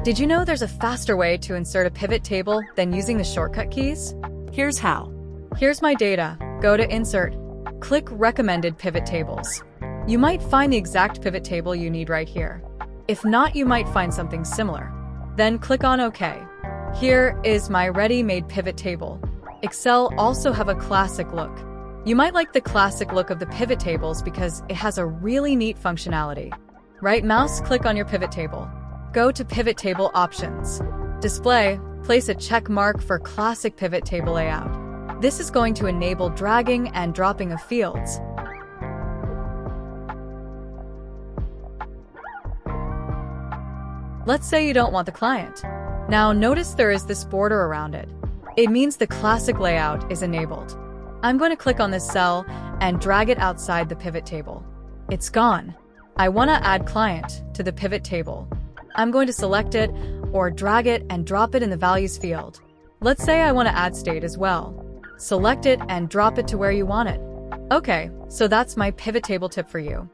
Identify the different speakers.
Speaker 1: Did you know there's a faster way to insert a pivot table than using the shortcut keys?
Speaker 2: Here's how.
Speaker 1: Here's my data. Go to Insert. Click Recommended Pivot Tables. You might find the exact pivot table you need right here. If not, you might find something similar. Then click on OK. Here is my ready-made pivot table. Excel also have a classic look. You might like the classic look of the pivot tables because it has a really neat functionality. Right mouse click on your pivot table. Go to Pivot Table Options. Display, place a check mark for classic pivot table layout. This is going to enable dragging and dropping of fields. Let's say you don't want the client. Now notice there is this border around it. It means the classic layout is enabled. I'm going to click on this cell and drag it outside the pivot table. It's gone. I want to add client to the pivot table. I'm going to select it or drag it and drop it in the values field. Let's say I want to add state as well. Select it and drop it to where you want it. Okay, so that's my pivot table tip for you.